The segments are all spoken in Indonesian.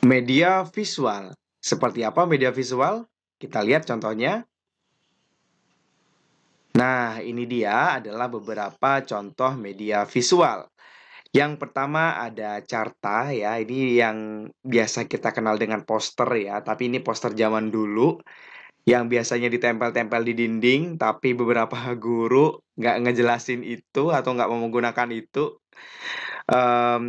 Media visual. Seperti apa media visual? Kita lihat contohnya. Nah, ini dia adalah beberapa contoh media visual. Yang pertama ada carta ya, ini yang biasa kita kenal dengan poster ya, tapi ini poster zaman dulu yang biasanya ditempel-tempel di dinding, tapi beberapa guru nggak ngejelasin itu atau nggak mau menggunakan itu.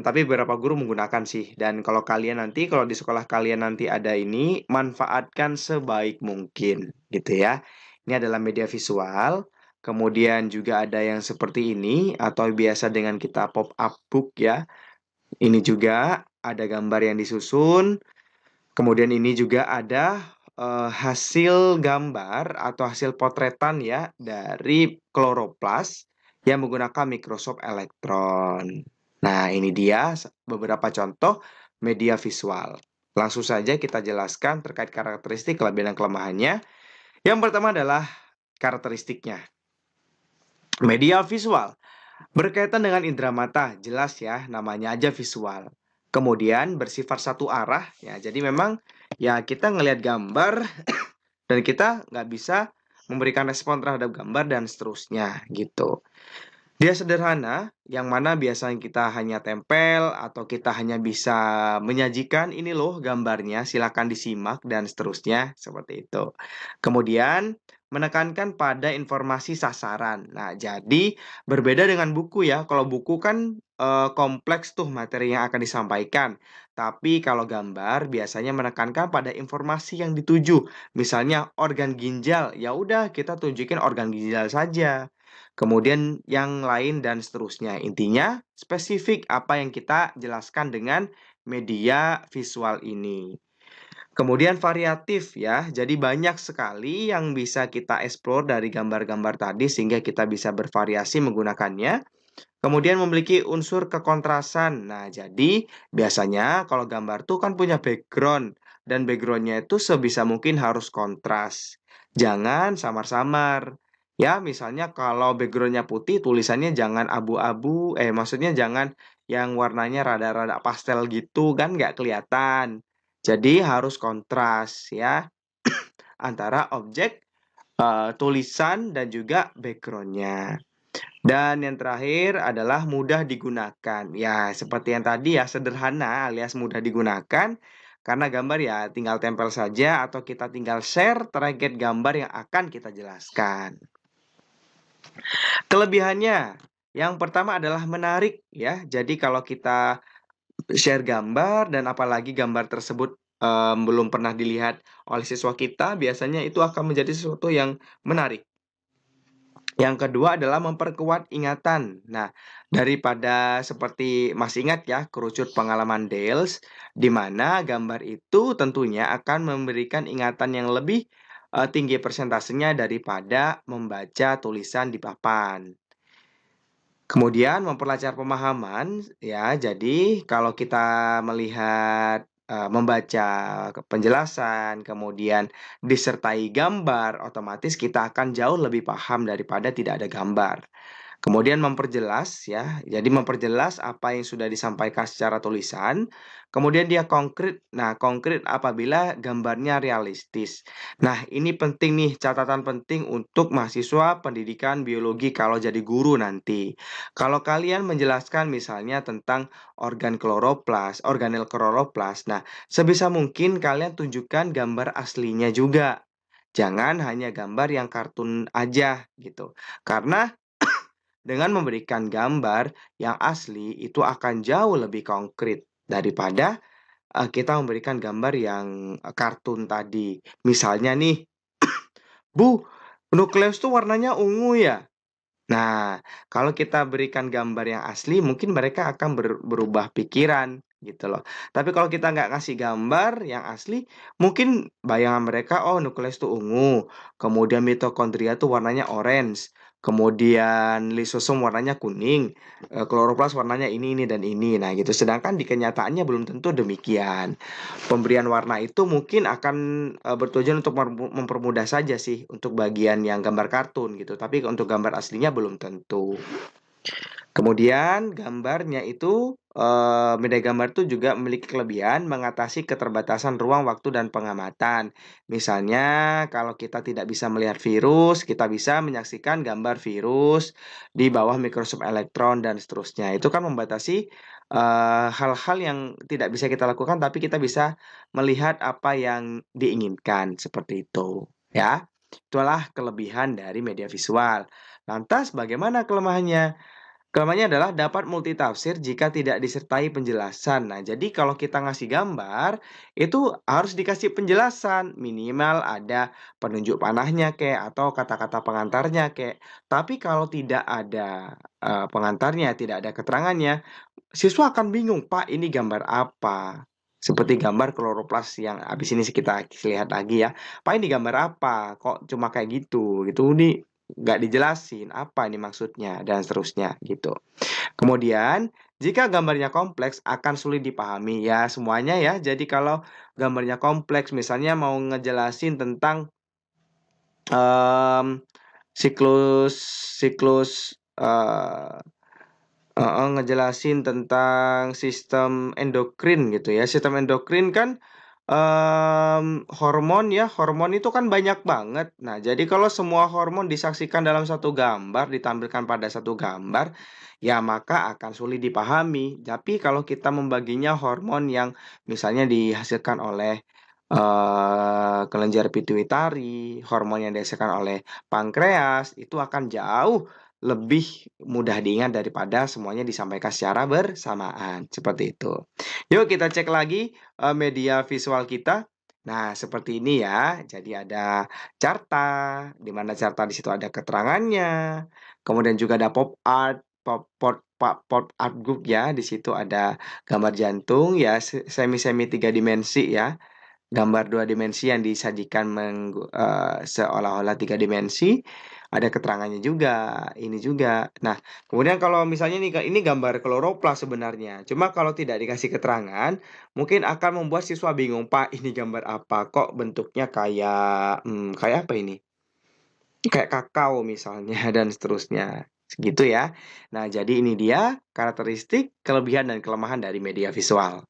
Tapi beberapa guru menggunakan sih. Dan kalau kalian nanti, kalau di sekolah kalian nanti ada ini, manfaatkan sebaik mungkin, gitu ya. Ini adalah media visual. Kemudian juga ada yang seperti ini, atau biasa dengan kita pop-up book ya. Ini juga ada gambar yang disusun. Kemudian ini juga ada hasil gambar atau hasil potretan ya dari kloroplas yang menggunakan mikroskop elektron. Nah, ini dia beberapa contoh media visual. Langsung saja kita jelaskan terkait karakteristik, kelebihan dan kelemahannya. Yang pertama adalah karakteristiknya. Media visual berkaitan dengan indera mata, jelas ya, namanya aja visual. Kemudian bersifat satu arah, ya. Jadi memang ya kita ngelihat gambar dan kita nggak bisa memberikan respon terhadap gambar dan seterusnya gitu. Dia sederhana, yang mana biasanya kita hanya tempel atau kita hanya bisa menyajikan ini loh gambarnya, silakan disimak dan seterusnya seperti itu. Kemudian menekankan pada informasi sasaran. Nah, jadi berbeda dengan buku ya. Kalau buku kan kompleks tuh materi yang akan disampaikan. Tapi kalau gambar biasanya menekankan pada informasi yang dituju. Misalnya organ ginjal, ya udah kita tunjukin organ ginjal saja. Kemudian yang lain dan seterusnya. Intinya spesifik apa yang kita jelaskan dengan media visual ini. Kemudian variatif ya. Jadi banyak sekali yang bisa kita explore dari gambar-gambar tadi sehingga kita bisa bervariasi menggunakannya. Kemudian memiliki unsur kekontrasan. Nah, jadi biasanya kalau gambar tuh kan punya background dan backgroundnya itu sebisa mungkin harus kontras. Jangan samar-samar. Ya, misalnya kalau backgroundnya putih, tulisannya jangan abu-abu. Maksudnya jangan yang warnanya rada-rada pastel gitu kan nggak kelihatan. Jadi harus kontras ya antara objek, tulisan dan juga backgroundnya. Dan yang terakhir adalah mudah digunakan. Ya, seperti yang tadi ya, sederhana alias mudah digunakan. Karena gambar ya tinggal tempel saja atau kita tinggal share target gambar yang akan kita jelaskan. Kelebihannya, yang pertama adalah menarik ya. Jadi kalau kita share gambar dan apalagi gambar tersebut belum pernah dilihat oleh siswa kita, biasanya itu akan menjadi sesuatu yang menarik. Yang kedua adalah memperkuat ingatan. Nah, daripada seperti masih ingat ya, kerucut pengalaman Dales, di mana gambar itu tentunya akan memberikan ingatan yang lebih tinggi persentasenya daripada membaca tulisan di papan. Kemudian memperlancar pemahaman, ya. Jadi kalau kita melihat, membaca penjelasan, kemudian disertai gambar, otomatis kita akan jauh lebih paham daripada tidak ada gambar. Kemudian memperjelas ya, jadi memperjelas apa yang sudah disampaikan secara tulisan, kemudian dia konkret. Nah, konkret apabila gambarnya realistis. Nah, ini penting nih, catatan penting untuk mahasiswa pendidikan biologi kalau jadi guru nanti. Kalau kalian menjelaskan misalnya tentang organel kloroplas, nah sebisa mungkin kalian tunjukkan gambar aslinya juga. Jangan hanya gambar yang kartun aja gitu. Karena dengan memberikan gambar yang asli itu akan jauh lebih konkret daripada kita memberikan gambar yang kartun tadi. Misalnya nih, Bu, nukleus tuh warnanya ungu ya. Nah, kalau kita berikan gambar yang asli, mungkin mereka akan berubah pikiran gitu loh. Tapi kalau kita nggak ngasih gambar yang asli, mungkin bayangan mereka, oh nukleus itu ungu, kemudian mitokondria tuh warnanya orange, kemudian lisosom warnanya kuning, kloroplas warnanya ini dan ini. Nah gitu. Sedangkan di kenyataannya belum tentu demikian. Pemberian warna itu mungkin akan bertujuan untuk mempermudah saja sih untuk bagian yang gambar kartun gitu. Tapi untuk gambar aslinya belum tentu. Kemudian gambarnya itu, media gambar itu juga memiliki kelebihan mengatasi keterbatasan ruang, waktu, dan pengamatan. Misalnya kalau kita tidak bisa melihat virus, kita bisa menyaksikan gambar virus di bawah mikroskop elektron dan seterusnya. Itu kan membatasi hal-hal yang tidak bisa kita lakukan, tapi kita bisa melihat apa yang diinginkan, seperti itu, ya. Itulah kelebihan dari media visual. Lantas bagaimana kelemahannya? Kelemahannya adalah dapat multitafsir jika tidak disertai penjelasan. Nah, jadi kalau kita ngasih gambar, itu harus dikasih penjelasan. Minimal ada penunjuk panahnya kek, atau kata-kata pengantarnya kek. Tapi kalau tidak ada pengantarnya, tidak ada keterangannya, siswa akan bingung, Pak, ini gambar apa? Seperti gambar kloroplas yang habis ini kita lihat lagi ya. Pak, ini gambar apa? Kok cuma kayak gitu? Gitu nih nggak dijelasin apa ini maksudnya dan seterusnya gitu. Kemudian, jika gambarnya kompleks akan sulit dipahami ya semuanya ya. Jadi kalau gambarnya kompleks, misalnya mau ngejelasin tentang em, siklus siklus ngejelasin tentang sistem endokrin gitu ya. Sistem endokrin kan hormon ya, hormon itu kan banyak banget. Nah, jadi kalau semua hormon disaksikan dalam satu gambar, ditampilkan pada satu gambar, ya maka akan sulit dipahami. Tapi kalau kita membaginya hormon yang misalnya dihasilkan oleh kelenjar pituitari, hormon yang dihasilkan oleh pankreas, itu akan jauh lebih mudah diingat daripada semuanya disampaikan secara bersamaan. Seperti itu. Yuk kita cek lagi media visual kita. Nah, seperti ini ya. Jadi ada carta, di mana carta di situ ada keterangannya. Kemudian juga ada pop art, pop art book ya. Di situ ada gambar jantung ya, semi-semi tiga dimensi ya. Gambar dua dimensi yang disajikan seolah-olah tiga dimensi. Ada keterangannya juga, ini juga. Nah, kemudian kalau misalnya nih, ini gambar kloroplas sebenarnya. Cuma kalau tidak dikasih keterangan, mungkin akan membuat siswa bingung, Pak, ini gambar apa? Kok bentuknya kayak, kayak apa ini? Kayak kakao misalnya, dan seterusnya. Segitu ya. Nah, jadi ini dia karakteristik, kelebihan, dan kelemahan dari media visual.